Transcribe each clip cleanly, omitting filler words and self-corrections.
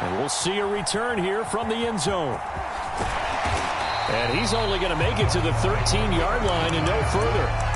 And we'll see a return here from the end zone. And he's only going to make it to the 13-yard line and no further.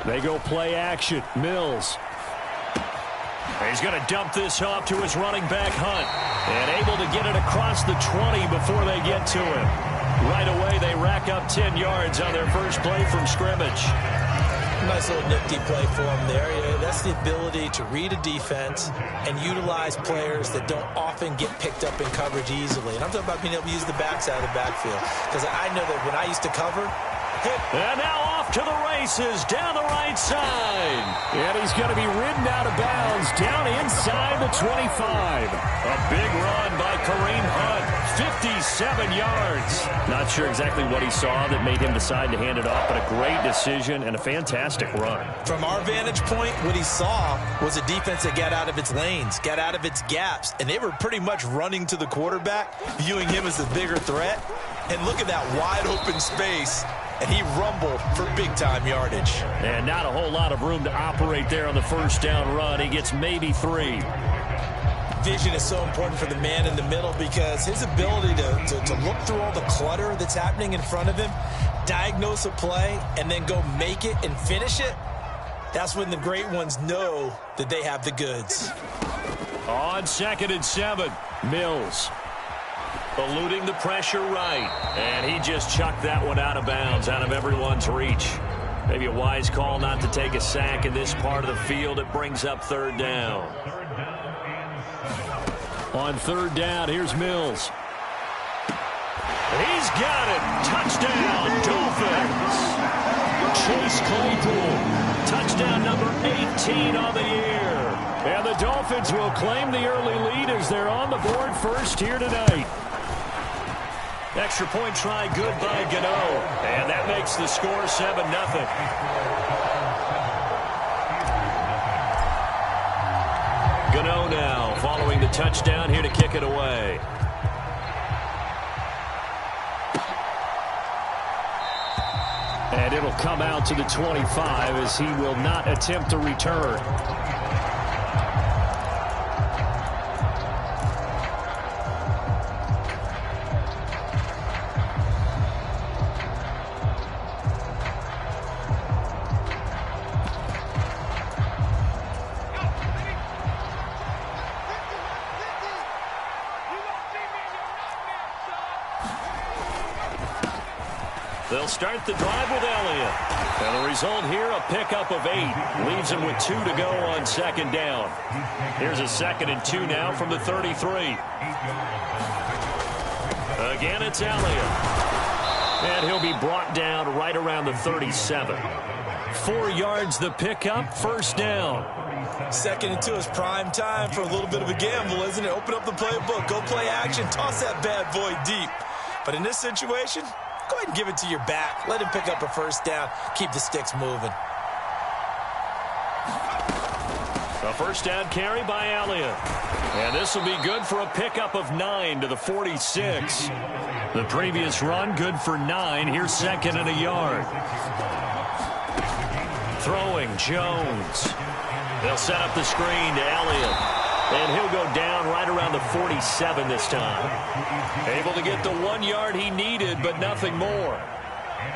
They go play action. Mills. He's going to dump this off to his running back, Hunt. And able to get it across the 20 before they get to him. Right away, they rack up 10 yards on their first play from scrimmage. Nice little nifty play for him there. Yeah, that's the ability to read a defense and utilize players that don't often get picked up in coverage easily. And I'm talking about being able to use the backside of the backfield. Because I know that when I used to cover, and now off to the races down the right side. And he's going to be ridden out of bounds down inside the 25. A big run by Kareem Hunt. 57 yards. Not sure exactly what he saw that made him decide to hand it off, but a great decision and a fantastic run. From our vantage point, what he saw was a defense that got out of its lanes, got out of its gaps, and they were pretty much running to the quarterback, viewing him as the bigger threat. And look at that wide open space. And he rumbled for big-time yardage. And not a whole lot of room to operate there on the first down run. He gets maybe 3. Vision is so important for the man in the middle because his ability to look through all the clutter that's happening in front of him, diagnose a play, and then go make it and finish it, that's when the great ones know that they have the goods. On 2nd and 7, Mills. Eluding the pressure right. And he just chucked that one out of bounds, out of everyone's reach. Maybe a wise call not to take a sack in this part of the field. It brings up 3rd down. On 3rd down, here's Mills. He's got it. Touchdown, Dolphins. Chase Claypool. Touchdown number 18 on the year. And the Dolphins will claim the early lead as they're on the board first here tonight. Extra point try good by Gano. And that makes the score 7-0. Gano now following the touchdown here to kick it away. And it'll come out to the 25 as he will not attempt to return. They'll start the drive with Elliott. And the result here, a pickup of 8. Leaves him with 2 to go on 2nd down. Here's a 2nd and 2 now from the 33. Again, it's Elliott. And he'll be brought down right around the 37. 4 yards the pickup, 1st down. 2nd and 2 is prime time for a little bit of a gamble, isn't it? Open up the playbook, go play action, toss that bad boy deep. But in this situation, go ahead and give it to your back. Let him pick up a 1st down. Keep the sticks moving. A 1st down carry by Elliott. And this will be good for a pickup of 9 to the 46. The previous run, good for 9. Here's 2nd and a yard. Throwing, Jones. They'll set up the screen to Elliott. And he'll go down right around the 47 this time. Able to get the 1 yard he needed, but nothing more.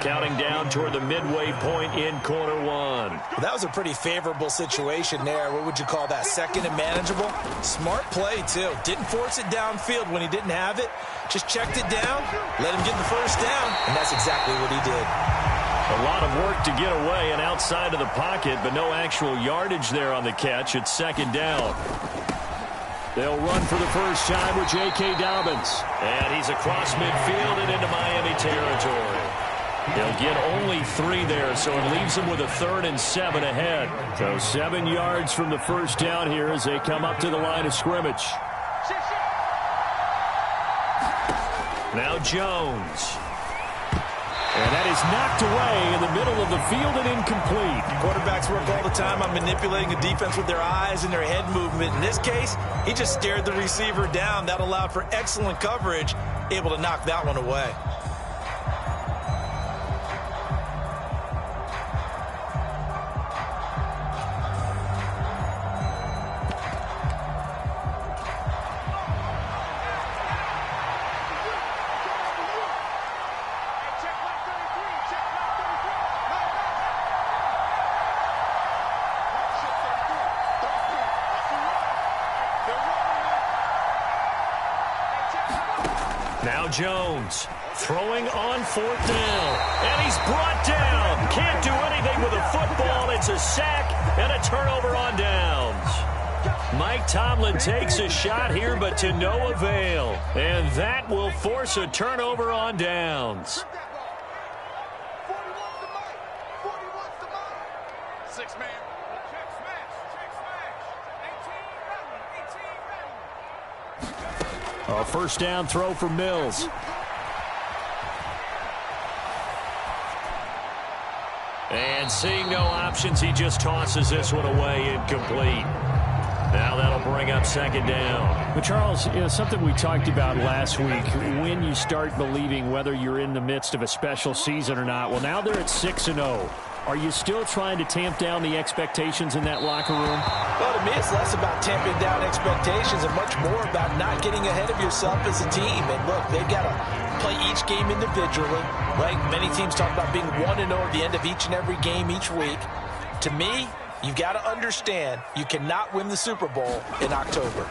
Counting down toward the midway point in quarter 1. Well, that was a pretty favorable situation there. What would you call that? 2nd and manageable? Smart play, too. Didn't force it downfield when he didn't have it. Just checked it down, let him get the 1st down, and that's exactly what he did. A lot of work to get away and outside of the pocket, but no actual yardage there on the catch. It's 2nd down. They'll run for the first time with J.K. Dobbins. And he's across midfield and into Miami territory. He'll get only 3 there, so it leaves him with a 3rd and 7 ahead. So 7 yards from the first down here as they come up to the line of scrimmage. Now Jones. And that is knocked away in the middle of the field and incomplete. Quarterbacks work all the time on manipulating a defense with their eyes and their head movement. In this case, he just stared the receiver down. That allowed for excellent coverage, able to knock that one away. Now Jones throwing on 4th down. And he's brought down. Can't do anything with a football. It's a sack and a turnover on downs. Mike Tomlin takes a shot here, but to no avail. And that will force a turnover on downs. A first down throw for Mills. And seeing no options, he just tosses this one away incomplete. Now that'll bring up 2nd down. But Charles, something we talked about last week, when you start believing whether you're in the midst of a special season or not. Well, now they're at 6-0. Are you still trying to tamp down the expectations in that locker room? Well, to me, it's less about tamping down expectations and much more about not getting ahead of yourself as a team. And look, they've got to play each game individually, right? Many teams talk about being 1-0 at the end of each and every game each week. To me, you've got to understand you cannot win the Super Bowl in October.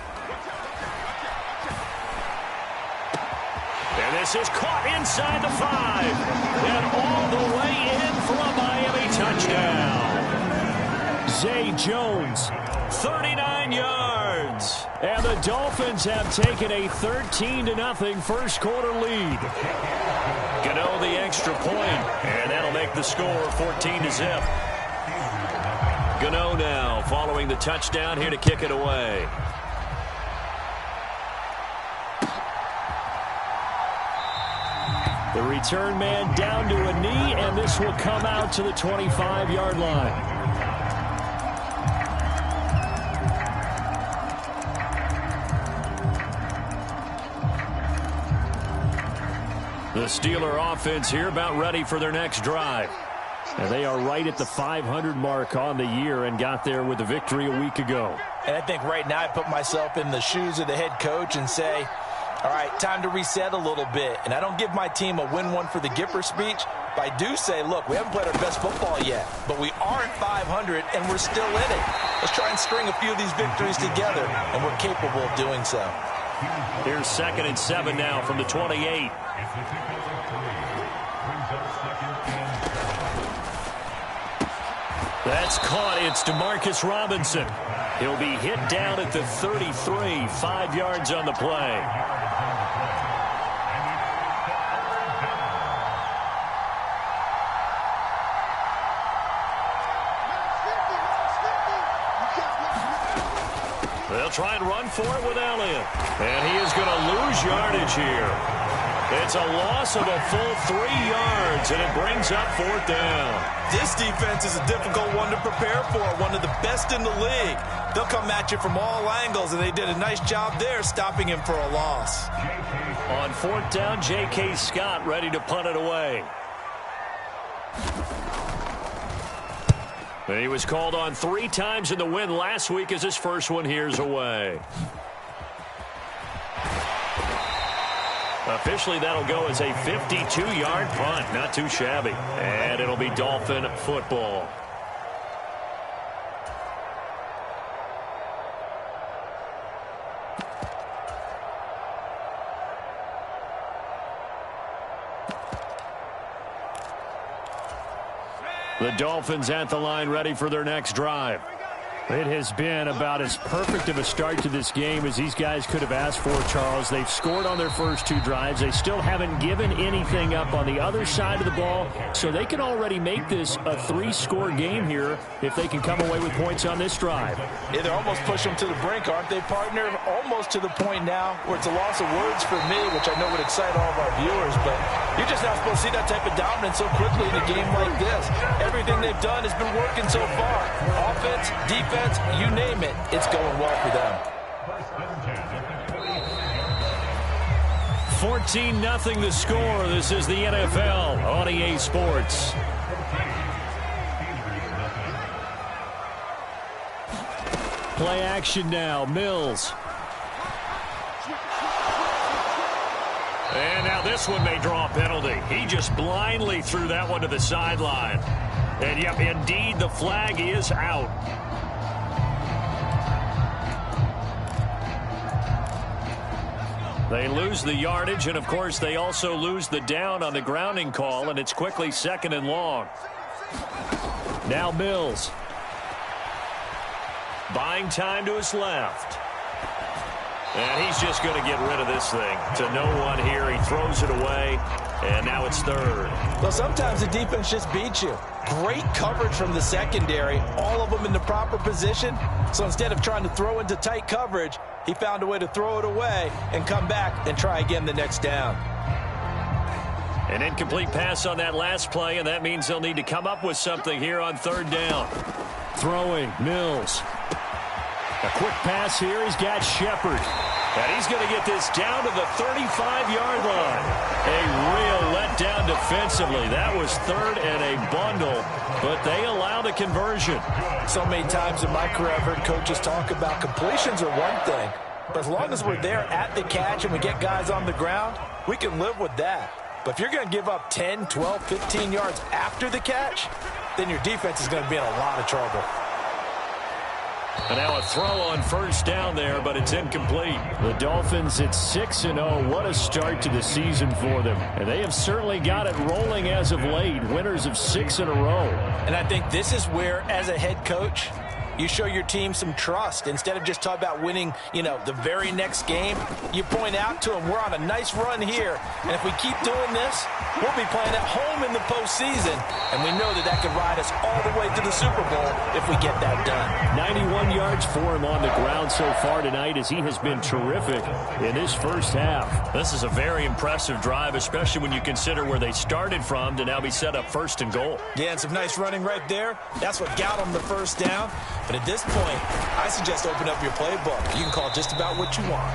And this is caught inside the 5. And all the way in for a Miami touchdown. Zay Jones, 39 yards. And the Dolphins have taken a 13-0 first quarter lead. Gano the extra point, and that'll make the score 14-0. Gano now following the touchdown here to kick it away. The return man down to a knee, and this will come out to the 25-yard line. The Steeler offense here about ready for their next drive. And they are right at the 500 mark on the year and got there with a victory a week ago. And I think right now I put myself in the shoes of the head coach and say, all right, time to reset a little bit. And I don't give my team a win one for the Gipper speech, but I do say, look, we haven't played our best football yet, but we are at 500 and we're still in it. Let's try and string a few of these victories together, and we're capable of doing so. Here's 2nd and 7 now from the 28. That's caught. It's DeMarcus Robinson. He'll be hit down at the 33, 5 yards on the play. They'll try and run for it with Elliott. And he is going to lose yardage here. It's a loss of a full 3 yards, and it brings up 4th down. This defense is a difficult one to prepare for, one of the best in the league. They'll come at you from all angles, and they did a nice job there stopping him for a loss. On 4th down, J.K. Scott ready to punt it away. And he was called on 3 times in the win last week as his first one here's away. Officially, that'll go as a 52-yard punt. Not too shabby. And it'll be Dolphin football. The Dolphins at the line ready for their next drive. It has been about as perfect of a start to this game as these guys could have asked for, Charles. They've scored on their first 2 drives. They still haven't given anything up on the other side of the ball, so they can already make this a 3-score game here if they can come away with points on this drive. Yeah, they're almost pushing them to the brink, aren't they, partner? Almost to the point now where it's a loss of words for me, which I know would excite all of our viewers, but you're just not supposed to see that type of dominance so quickly in a game like this. Everything they've done has been working so far. Offense, defense, you name it, it's going well for them. 14-0 the score. This is the NFL on EA Sports. Play action now. Mills. And now this one may draw a penalty. He just blindly threw that one to the sideline. And, yep, indeed, the flag is out. They lose the yardage, and, of course, they also lose the down on the grounding call, and it's quickly 2nd and long. Now Mills. Buying time to his left. And he's just going to get rid of this thing. To no one here. He throws it away, and now it's 3rd. Well, sometimes the defense just beats you. Great coverage from the secondary, all of them in the proper position. So instead of trying to throw into tight coverage, he found a way to throw it away and come back and try again the next down. An incomplete pass on that last play, and that means they'll need to come up with something here on 3rd down. Throwing, Mills. A quick pass here. He's got Shepard. And he's going to get this down to the 35-yard line. A real letdown defensively. That was 3rd and a bundle, but they allow the conversion. So many times in my career, I've heard coaches talk about completions are one thing, but as long as we're there at the catch and we get guys on the ground, we can live with that. But if you're going to give up 10, 12, 15 yards after the catch, then your defense is going to be in a lot of trouble. And now a throw on 1st down there, but it's incomplete. The Dolphins at 6-0. What a start to the season for them. And they have certainly got it rolling as of late. Winners of 6 in a row. And I think this is where, as a head coach, you show your team some trust. Instead of just talking about winning, the very next game, you point out to them, we're on a nice run here. And if we keep doing this, we'll be playing at home in the postseason. And we know that that could ride us all the way to the Super Bowl if we get that done. 91 yards for him on the ground so far tonight as he has been terrific in this first half. This is a very impressive drive, especially when you consider where they started from to now be set up 1st and goal. Yeah, and some nice running right there. That's what got them the 1st down. But at this point, I suggest open up your playbook. You can call just about what you want.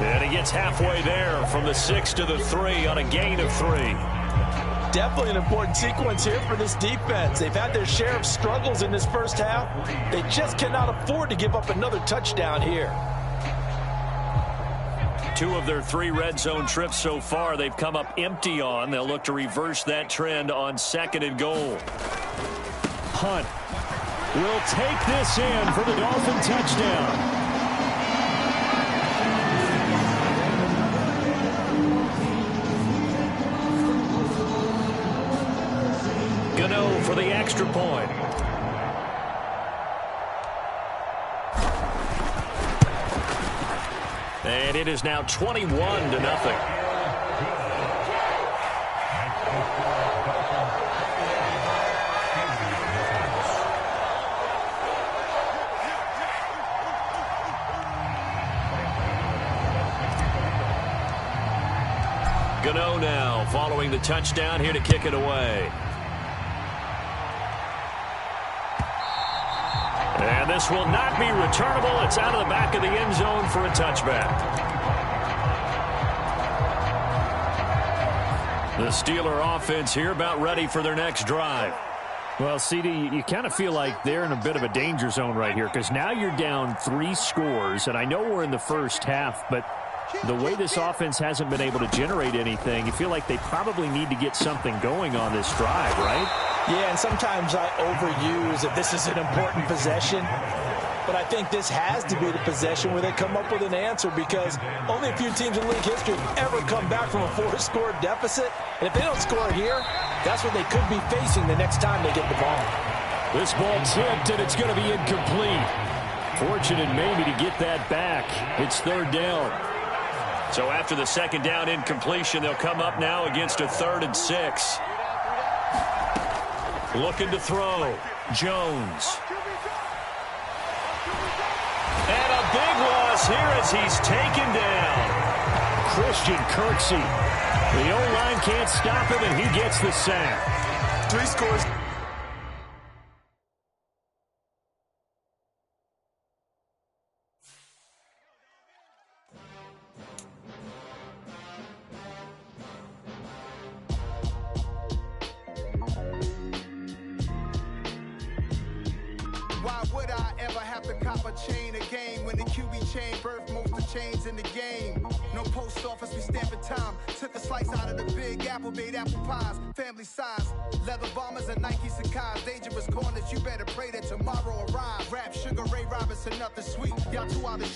And he gets halfway there from the 6 to the 3 on a gain of 3. Definitely an important sequence here for this defense. They've had their share of struggles in this first half. They just cannot afford to give up another touchdown here. 2 of their 3 red zone trips so far they've come up empty on. They'll look to reverse that trend on 2nd and goal. Hunt will take this in for the Dolphin touchdown. Gano for the extra point. And it is now 21-0. Gano now following the touchdown here to kick it away. And this will not be returnable. It's out of the back of the end zone for a touchback. The Steeler offense here about ready for their next drive. Well, CD, you kind of feel like they're in a bit of a danger zone right here because now you're down 3 scores, and I know we're in the first half, but the way this offense hasn't been able to generate anything, you feel like they probably need to get something going on this drive, right? Yeah, and sometimes I overuse that this is an important possession. But I think this has to be the possession where they come up with an answer because only a few teams in league history have ever come back from a 4-score deficit. And if they don't score here, that's what they could be facing the next time they get the ball. This ball tipped, and it's going to be incomplete. Fortunate maybe to get that back. It's third down. So after the second down incompletion, they'll come up now against a 3rd and 6. Looking to throw. Jones. And a big loss here as he's taken down. Christian Kirksey. The O-line can't stop him, and he gets the sack. 3 scores. Why would I ever have to cop a chain a game when the QB chain birthed most of the chains in the game? No post office, we stamping time. Took a slice out of the big apple, made apple pies, family size. Leather bombers and Nike Sacai's. Dangerous corners, you better pray that tomorrow arrives. Rap Sugar Ray Robinson, nothing sweet. Y'all too out of